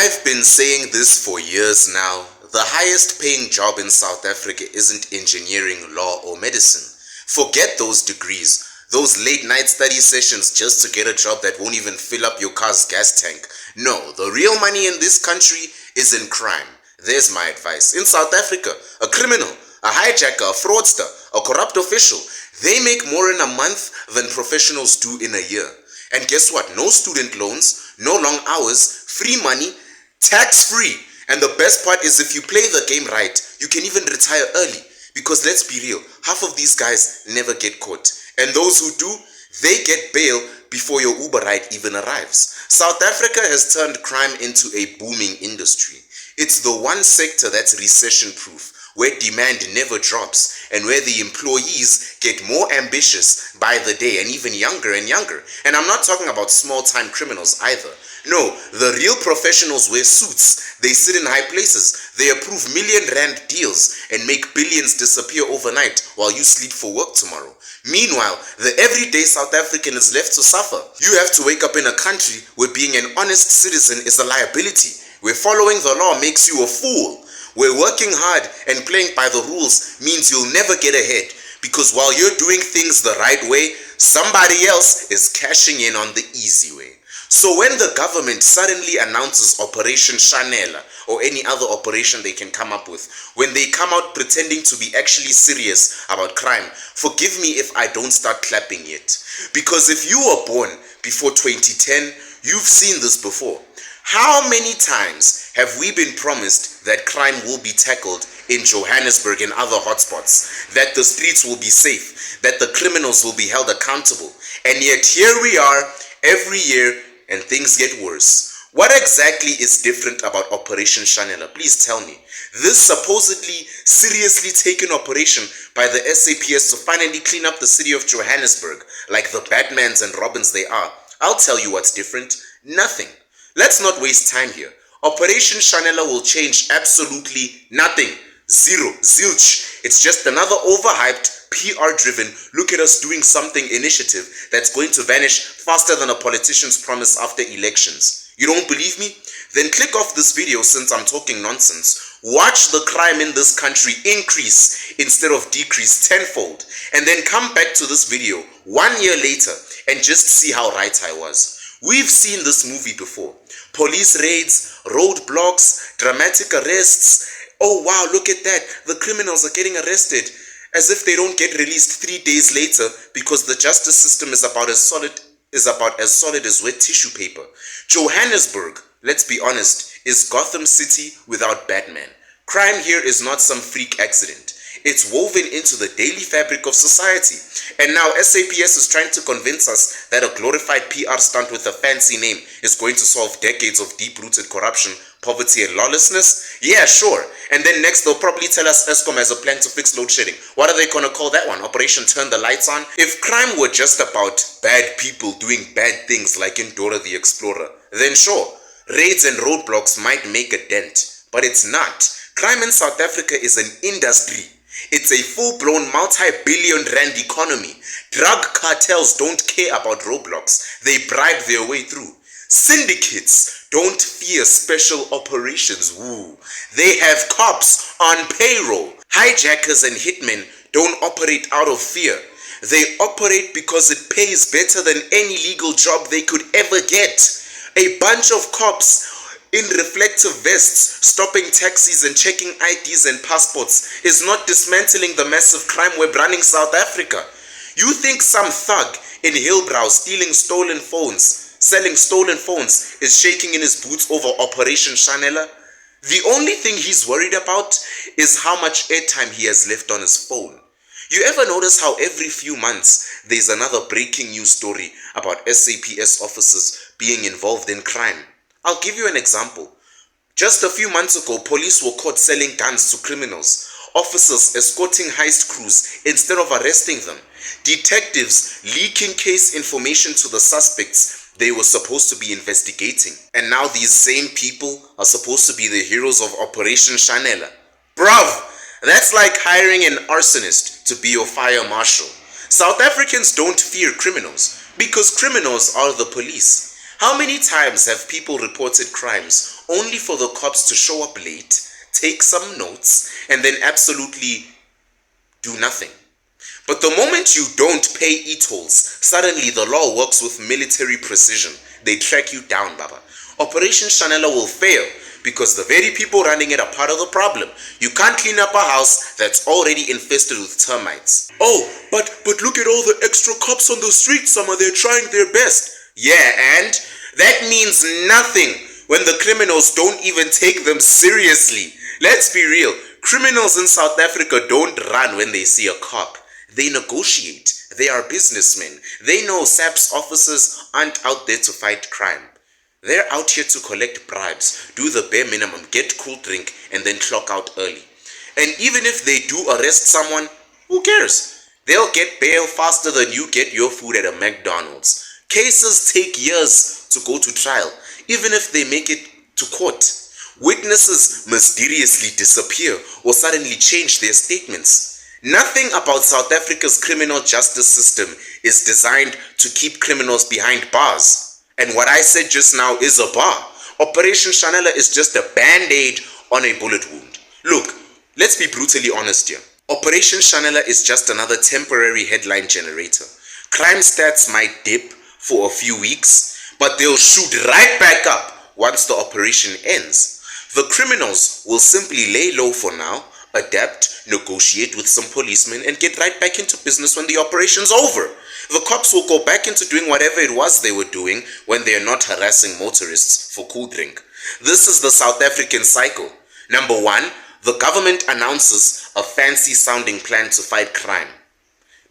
I've been saying this for years now. The highest paying job in South Africa isn't engineering, law, or medicine. Forget those degrees, those late night study sessions just to get a job that won't even fill up your car's gas tank. No, the real money in this country is in crime. There's my advice. In South Africa, a criminal, a hijacker, a fraudster, a corrupt official, they make more in a month than professionals do in a year. And guess what? No student loans, no long hours, free money, tax-free. And the best part is if you play the game right, you can even retire early. Because let's be real, half of these guys never get caught. And those who do, they get bail before your Uber ride even arrives. South Africa has turned crime into a booming industry. It's the one sector that's recession-proof, where demand never drops and where the employees get more ambitious by the day and even younger and younger. And I'm not talking about small-time criminals either. No, the real professionals wear suits, they sit in high places, they approve million-rand deals and make billions disappear overnight while you sleep for work tomorrow. Meanwhile, the everyday South African is left to suffer. You have to wake up in a country where being an honest citizen is a liability, where following the law makes you a fool, where working hard and playing by the rules means you'll never get ahead, because while you're doing things the right way, somebody else is cashing in on the easy way. So when the government suddenly announces Operation Chanela or any other operation they can come up with, when they come out pretending to be actually serious about crime, forgive me if I don't start clapping yet. Because if you were born before 2010, you've seen this before. How many times have we been promised that crime will be tackled in Johannesburg and other hotspots, that the streets will be safe, that the criminals will be held accountable, and yet here we are every year and things get worse. What exactly is different about Operation Chanela? Please tell me. This supposedly seriously taken operation by the SAPS to finally clean up the city of Johannesburg, like the Batmans and Robins they are. I'll tell you what's different. Nothing. Let's not waste time here. Operation Chanela will change absolutely nothing. Zero. Zilch. It's just another overhyped, PR-driven, look at us doing something initiative that's going to vanish faster than a politician's promise after elections. You don't believe me? Then click off this video since I'm talking nonsense. Watch the crime in this country increase instead of decrease tenfold. And then come back to this video 1 year later and just see how right I was. We've seen this movie before. Police raids, roadblocks, dramatic arrests. Oh wow, look at that. The criminals are getting arrested. As if they don't get released 3 days later because the justice system is about as solid as wet tissue paper. Johannesburg, let's be honest, is Gotham City without Batman. Crime here is not some freak accident. It's woven into the daily fabric of society. And now SAPS is trying to convince us that a glorified PR stunt with a fancy name is going to solve decades of deep-rooted corruption, poverty, and lawlessness? Yeah, sure. And then next they'll probably tell us Eskom has a plan to fix load shedding. What are they going to call that one? Operation Turn the Lights On? If crime were just about bad people doing bad things like in Dora the Explorer, then sure, raids and roadblocks might make a dent. But it's not. Crime in South Africa is an industry. It's a full-blown multi-billion rand economy. Drug cartels don't care about roadblocks. They bribe their way through. Syndicates don't fear special operations. Woo. They have cops on payroll. Hijackers and hitmen don't operate out of fear. They operate because it pays better than any legal job they could ever get. A bunch of cops in reflective vests stopping taxis and checking IDs and passports is not dismantling the massive crime web running South Africa. You think some thug in Hillbrow selling stolen phones is shaking in his boots over Operation Chanela? The only thing he's worried about is how much airtime he has left on his phone. You ever notice how every few months there's another breaking news story about SAPS officers being involved in crime? I'll give you an example. Just a few months ago, police were caught selling guns to criminals. Officers escorting heist crews instead of arresting them. Detectives leaking case information to the suspects they were supposed to be investigating. And now these same people are supposed to be the heroes of Operation Chanela. Bruv, that's like hiring an arsonist to be your fire marshal. South Africans don't fear criminals because criminals are the police. How many times have people reported crimes only for the cops to show up late, take some notes, and then absolutely do nothing? But the moment you don't pay e-tolls, suddenly the law works with military precision. They track you down, Baba. Operation Chanela will fail because the very people running it are part of the problem. You can't clean up a house that's already infested with termites. Oh, but look at all the extra cops on the street, Sama. They're trying their best. Yeah, and that means nothing when the criminals don't even take them seriously. Let's be real. Criminals in South Africa don't run when they see a cop. They negotiate. They are businessmen. They know SAPS officers aren't out there to fight crime. They're out here to collect bribes, do the bare minimum, get cool drink, and then clock out early. And even if they do arrest someone, who cares? They'll get bail faster than you get your food at a McDonald's. Cases take years to go to trial, even if they make it to court. Witnesses mysteriously disappear or suddenly change their statements. Nothing about South Africa's criminal justice system is designed to keep criminals behind bars. And what I said just now is a bar. Operation Chanela is just a band-aid on a bullet wound. Look, let's be brutally honest here. Operation Chanela is just another temporary headline generator. Crime stats might dip for a few weeks, but they'll shoot right back up once the operation ends. The criminals will simply lay low for now, adapt, negotiate with some policemen, and get right back into business when the operation's over. The cops will go back into doing whatever it was they were doing when they are not harassing motorists for cool drink. This is the South African cycle. Number one, the government announces a fancy sounding plan to fight crime.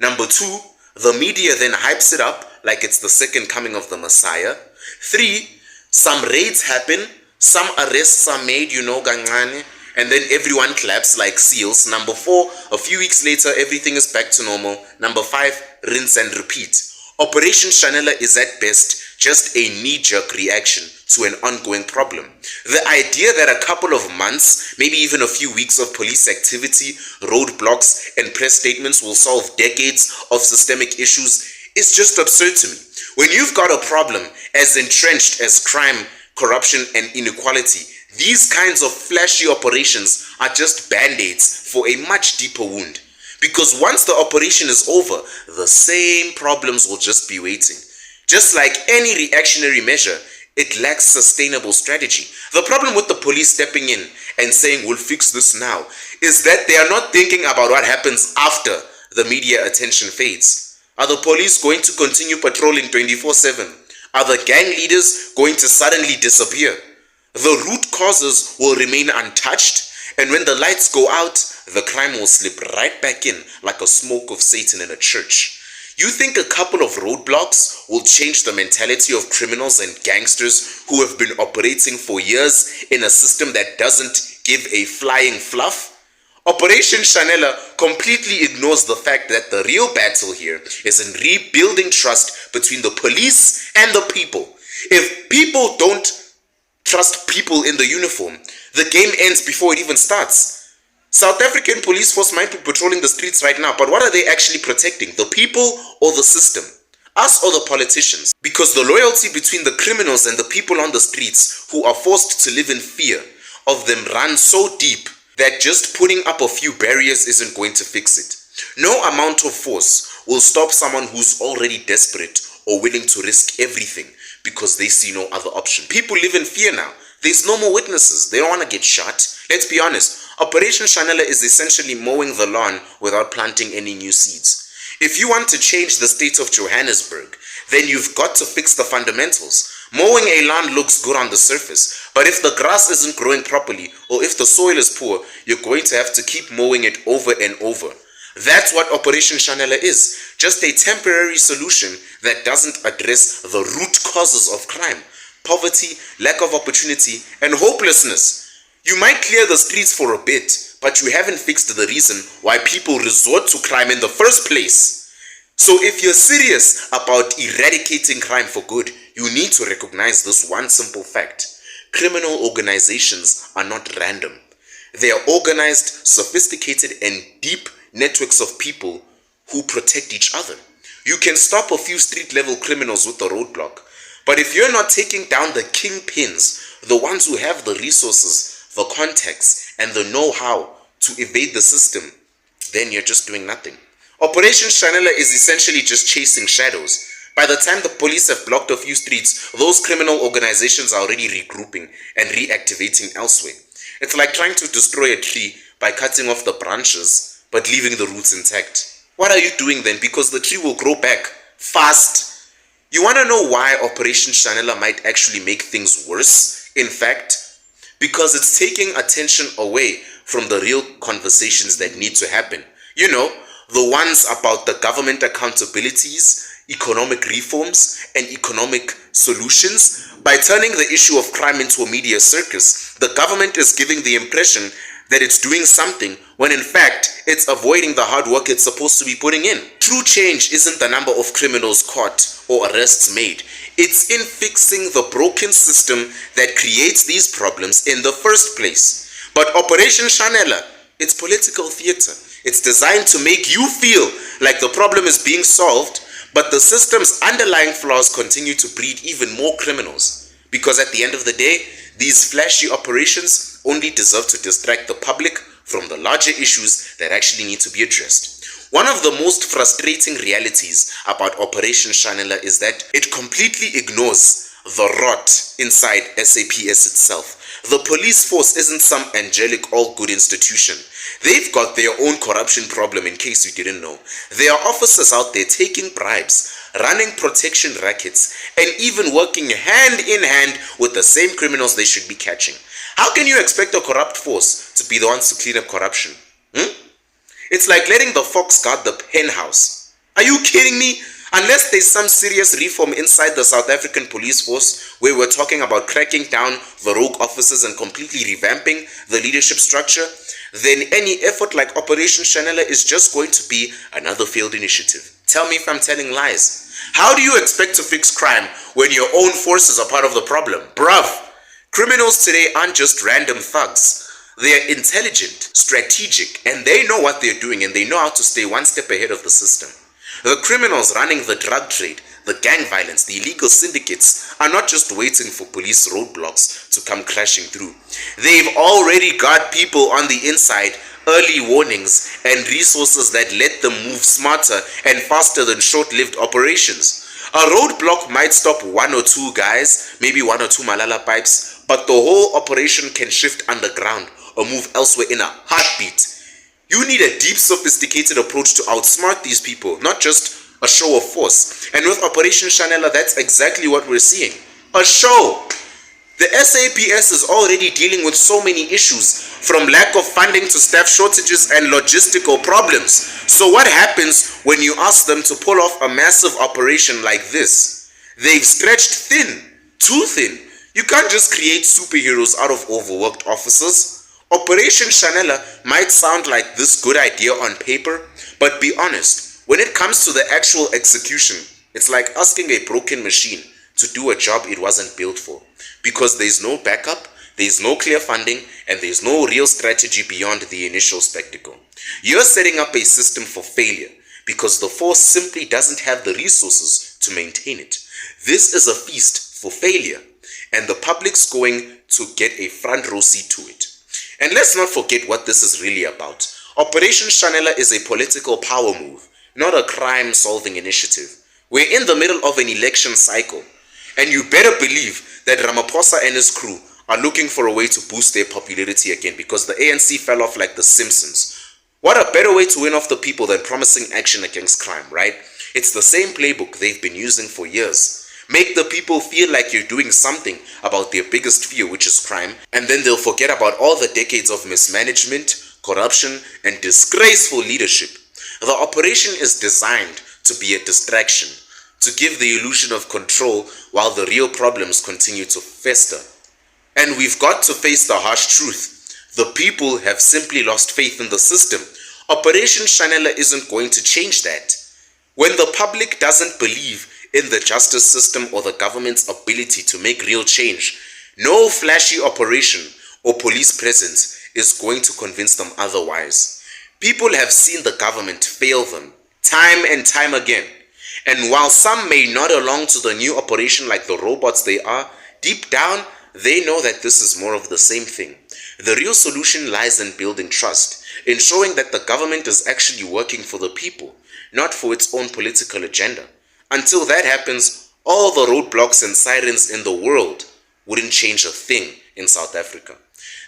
Number two, the media then hypes it up like it's the second coming of the Messiah. 3, some raids happen, some arrests are made, gancane, and then everyone claps like seals. Number 4, a few weeks later, everything is back to normal. Number 5, rinse and repeat. Operation Chanela is at best just a knee-jerk reaction to an ongoing problem. The idea that a couple of months, maybe even a few weeks of police activity, roadblocks, and press statements will solve decades of systemic issues is just absurd to me. When you've got a problem as entrenched as crime, corruption, and inequality, these kinds of flashy operations are just band-aids for a much deeper wound. Because once the operation is over, the same problems will just be waiting. Just like any reactionary measure, it lacks sustainable strategy. The problem with the police stepping in and saying we'll fix this now is that they are not thinking about what happens after the media attention fades. Are the police going to continue patrolling 24/7? Are the gang leaders going to suddenly disappear? The root causes will remain untouched, and when the lights go out, the crime will slip right back in like a smoke of Satan in a church. You think a couple of roadblocks will change the mentality of criminals and gangsters who have been operating for years in a system that doesn't give a flying fluff? Operation Chanela completely ignores the fact that the real battle here is in rebuilding trust between the police and the people. If people don't trust people in the uniform, the game ends before it even starts. South African police force might be patrolling the streets right now, but what are they actually protecting? The people or the system? Us or the politicians? Because the loyalty between the criminals and the people on the streets who are forced to live in fear of them runs so deep that just putting up a few barriers isn't going to fix it. No amount of force will stop someone who's already desperate or willing to risk everything because they see no other option. People live in fear now. There's no more witnesses. They don't want to get shot. Let's be honest. Operation Chanela is essentially mowing the lawn without planting any new seeds. If you want to change the state of Johannesburg, then you've got to fix the fundamentals. Mowing a lawn looks good on the surface, but if the grass isn't growing properly or if the soil is poor, you're going to have to keep mowing it over and over. That's what Operation Chanela is, just a temporary solution that doesn't address the root causes of crime: poverty, lack of opportunity, and hopelessness. You might clear the streets for a bit, but you haven't fixed the reason why people resort to crime in the first place. So if you're serious about eradicating crime for good, you need to recognize this one simple fact. Criminal organizations are not random. They are organized, sophisticated, and deep networks of people who protect each other. You can stop a few street-level criminals with a roadblock, But if you're not taking down the kingpins, the ones who have the resources, the contacts, and the know-how to evade the system, then you're just doing nothing. Operation Chanela is essentially just chasing shadows. By the time the police have blocked a few streets, those criminal organizations are already regrouping and reactivating elsewhere. It's like trying to destroy a tree by cutting off the branches, but leaving the roots intact. What are you doing then? Because the tree will grow back fast. You want to know why Operation Chanela might actually make things worse? In fact, because it's taking attention away from the real conversations that need to happen. You know, the ones about the government accountabilities, economic reforms, and economic solutions. By turning the issue of crime into a media circus, the government is giving the impression that it's doing something when in fact it's avoiding the hard work it's supposed to be putting in. True change isn't the number of criminals caught or arrests made. It's in fixing the broken system that creates these problems in the first place. But Operation Chanela, it's political theater. It's designed to make you feel like the problem is being solved, but the system's underlying flaws continue to breed even more criminals. Because at the end of the day, these flashy operations only deserve to distract the public from the larger issues that actually need to be addressed. One of the most frustrating realities about Operation Chanela is that it completely ignores the rot inside SAPS itself. The police force isn't some angelic all-good institution. They've got their own corruption problem, in case you didn't know. There are officers out there taking bribes, running protection rackets, and even working hand in hand with the same criminals they should be catching. How can you expect a corrupt force to be the ones to clean up corruption? It's like letting the fox guard the hen house. Are you kidding me? Unless there's some serious reform inside the South African police force where we're talking about cracking down the rogue officers and completely revamping the leadership structure, then any effort like Operation Chanela is just going to be another failed initiative. Tell me if I'm telling lies. How do you expect to fix crime when your own forces are part of the problem? Bruv, criminals today aren't just random thugs. They're intelligent, strategic, and they know what they're doing and they know how to stay one step ahead of the system. The criminals running the drug trade, the gang violence, the illegal syndicates are not just waiting for police roadblocks to come crashing through. They've already got people on the inside, early warnings, and resources that let them move smarter and faster than short-lived operations. A roadblock might stop one or two guys, maybe one or two Malala pipes, but the whole operation can shift underground or move elsewhere in a heartbeat. You need a deep, sophisticated approach to outsmart these people, not just a show of force. And with Operation Chanela, that's exactly what we're seeing. A show. The SAPS is already dealing with so many issues, from lack of funding to staff shortages and logistical problems. So what happens when you ask them to pull off a massive operation like this? They've stretched thin, too thin. You can't just create superheroes out of overworked officers. Operation Chanela might sound like this good idea on paper, but be honest, when it comes to the actual execution, it's like asking a broken machine to do a job it wasn't built for. Because there's no backup, there's no clear funding, and there's no real strategy beyond the initial spectacle. You're setting up a system for failure because the force simply doesn't have the resources to maintain it. This is a feast for failure, and the public's going to get a front row seat to it. And let's not forget what this is really about. Operation Chanela is a political power move, not a crime-solving initiative. We're in the middle of an election cycle, and you better believe that Ramaphosa and his crew are looking for a way to boost their popularity again because the ANC fell off like the Simpsons. What a better way to win off the people than promising action against crime, right? It's the same playbook they've been using for years. Make the people feel like you're doing something about their biggest fear, which is crime, and then they'll forget about all the decades of mismanagement, corruption, and disgraceful leadership. The operation is designed to be a distraction, to give the illusion of control while the real problems continue to fester. And we've got to face the harsh truth. The people have simply lost faith in the system. Operation Chanela isn't going to change that. When the public doesn't believe in the justice system or the government's ability to make real change, no flashy operation or police presence is going to convince them otherwise. People have seen the government fail them time and time again, And while some may nod along to the new operation like the robots they are, deep down, they know that this is more of the same thing. The real solution lies in building trust, in showing that the government is actually working for the people, not for its own political agenda. Until that happens, all the roadblocks and sirens in the world wouldn't change a thing in South Africa.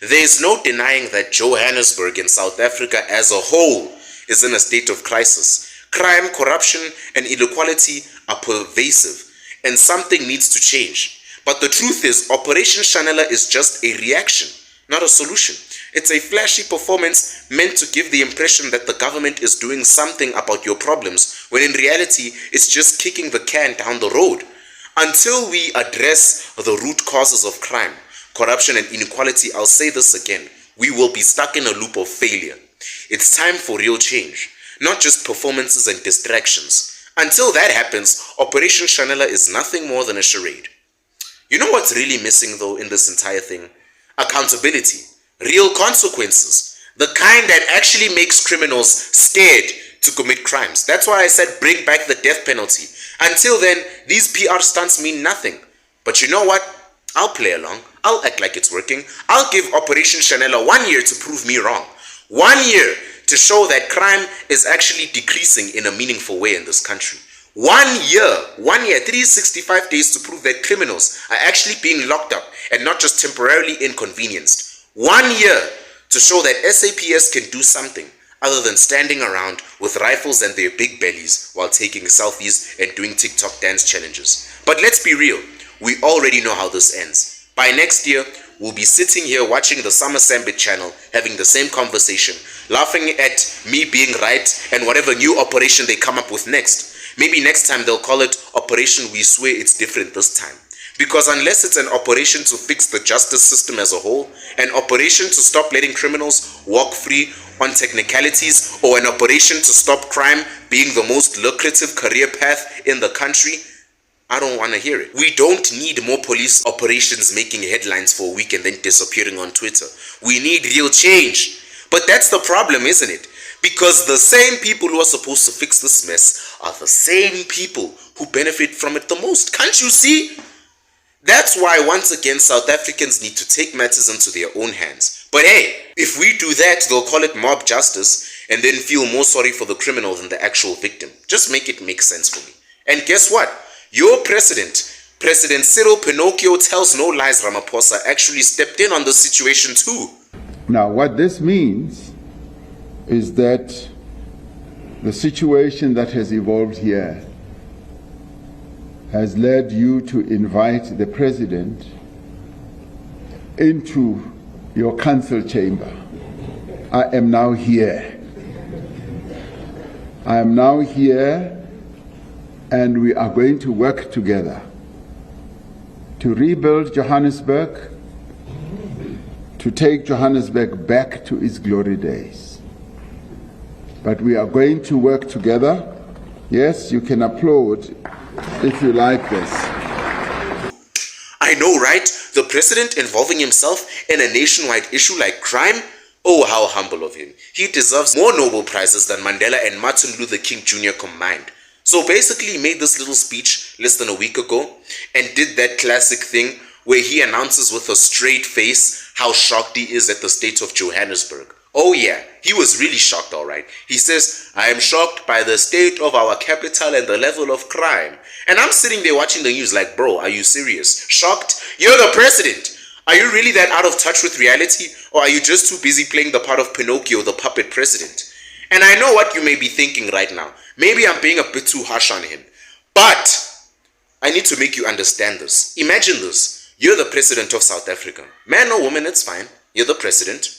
There is no denying that Johannesburg and South Africa as a whole is in a state of crisis. Crime, corruption, and inequality are pervasive, and something needs to change. But the truth is, Operation Chanela is just a reaction, not a solution. It's a flashy performance meant to give the impression that the government is doing something about your problems, when in reality, it's just kicking the can down the road. Until we address the root causes of crime, corruption, and inequality, I'll say this again, we will be stuck in a loop of failure. It's time for real change, not just performances and distractions. Until that happens, Operation Chanela is nothing more than a charade. You know what's really missing though in this entire thing? Accountability, real consequences, the kind that actually makes criminals scared to commit crimes. That's why I said bring back the death penalty. Until then, these PR stunts mean nothing. But you know what? I'll play along. I'll act like it's working. I'll give Operation Chanela 1 year to prove me wrong. 1 year to show that crime is actually decreasing in a meaningful way in this country. 1 year, 365 days to prove that criminals are actually being locked up and not just temporarily inconvenienced. 1 year to show that SAPS can do something other than standing around with rifles and their big bellies while taking selfies and doing TikTok dance challenges. But let's be real, we already know how this ends. By next year, we'll be sitting here watching the Summer Sambit channel, having the same conversation, laughing at me being right and whatever new operation they come up with next. Maybe next time they'll call it Operation We Swear It's Different this time. Because unless it's an operation to fix the justice system as a whole, an operation to stop letting criminals walk free on technicalities, or an operation to stop crime being the most lucrative career path in the country, I don't want to hear it. We don't need more police operations making headlines for a week and then disappearing on Twitter. We need real change. But that's the problem, isn't it? Because the same people who are supposed to fix this mess are the same people who benefit from it the most. Can't you see? That's why, once again, South Africans need to take matters into their own hands. But hey, if we do that, they'll call it mob justice and then feel more sorry for the criminal than the actual victim. Just make it make sense for me. And guess what? Your president, President Cyril Pinocchio Tells No Lies Ramaphosa, actually stepped in on the situation too. Now, what this means is that the situation that has evolved here has led you to invite the president into your council chamber. I am now here. I am now here, and we are going to work together to rebuild Johannesburg, to take Johannesburg back to its glory days. But we are going to work together. Yes, you can applaud if you like this. I know, right? The president involving himself in a nationwide issue like crime? Oh, how humble of him. He deserves more Nobel Prizes than Mandela and Martin Luther King Jr. combined. So basically he made this little speech less than a week ago and did that classic thing where he announces with a straight face how shocked he is at the state of Johannesburg. Oh yeah, he was really shocked, alright. He says, I am shocked by the state of our capital and the level of crime. And I'm sitting there watching the news like, bro, are you serious? Shocked? You're the president. Are you really that out of touch with reality? Or are you just too busy playing the part of Pinocchio, the puppet president? And I know what you may be thinking right now. Maybe I'm being a bit too harsh on him. But I need to make you understand this. Imagine this. You're the president of South Africa. Man or woman, it's fine. You're the president.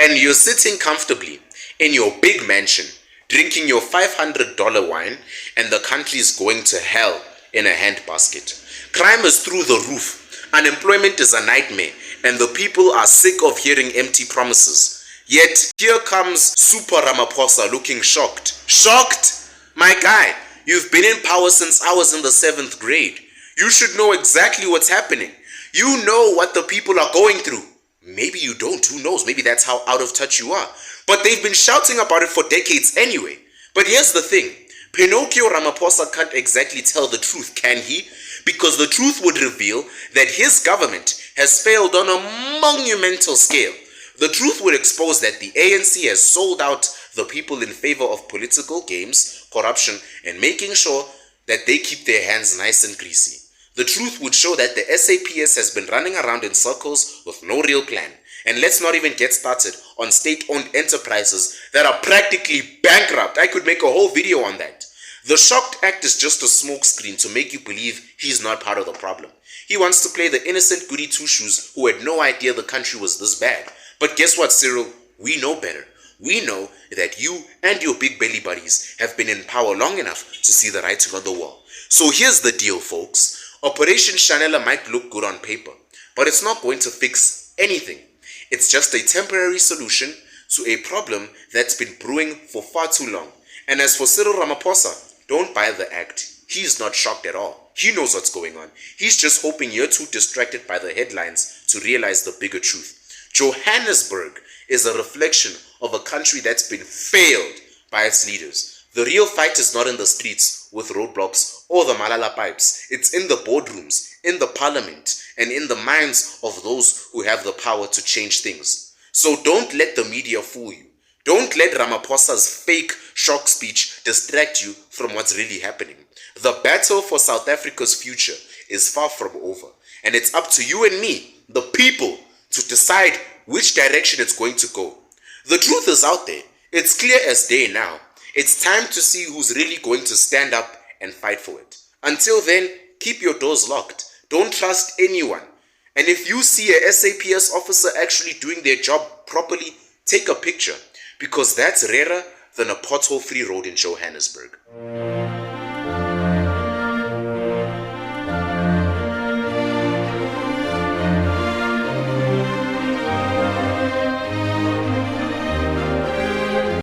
And you're sitting comfortably in your big mansion, drinking your $500 wine, and the country's going to hell in a handbasket. Crime is through the roof. Unemployment is a nightmare, and the people are sick of hearing empty promises. Yet, here comes Super Ramaphosa looking shocked. Shocked? My guy, you've been in power since I was in the 7th grade. You should know exactly what's happening. You know what the people are going through. Maybe you don't, who knows? Maybe that's how out of touch you are. But they've been shouting about it for decades anyway. But here's the thing. Pinocchio Ramaphosa can't exactly tell the truth, can he? Because the truth would reveal that his government has failed on a monumental scale. The truth would expose that the ANC has sold out the people in favor of political games, corruption, and making sure that they keep their hands nice and greasy. The truth would show that the SAPS has been running around in circles with no real plan. And let's not even get started on state-owned enterprises that are practically bankrupt. I could make a whole video on that. The Shocked Act is just a smokescreen to make you believe he's not part of the problem. He wants to play the innocent goody two-shoes who had no idea the country was this bad. But guess what, Cyril? We know better. We know that you and your big belly buddies have been in power long enough to see the writing on the wall. So here's the deal, folks. Operation Chanela might look good on paper, but it's not going to fix anything. It's just a temporary solution to a problem that's been brewing for far too long. And as for Cyril Ramaphosa, don't buy the act. He's not shocked at all. He knows what's going on. He's just hoping you're too distracted by the headlines to realize the bigger truth. Johannesburg is a reflection of a country that's been failed by its leaders. The real fight is not in the streets with roadblocks or the Malala pipes. It's in the boardrooms, in the parliament, and in the minds of those who have the power to change things. So don't let the media fool you. Don't let Ramaphosa's fake shock speech distract you from what's really happening. The battle for South Africa's future is far from over. And it's up to you and me, the people, to decide which direction it's going to go. The truth is out there. It's clear as day now. It's time to see who's really going to stand up and fight for it. Until then, keep your doors locked. Don't trust anyone. And if you see a SAPS officer actually doing their job properly, take a picture, because that's rarer than a pothole-free road in Johannesburg.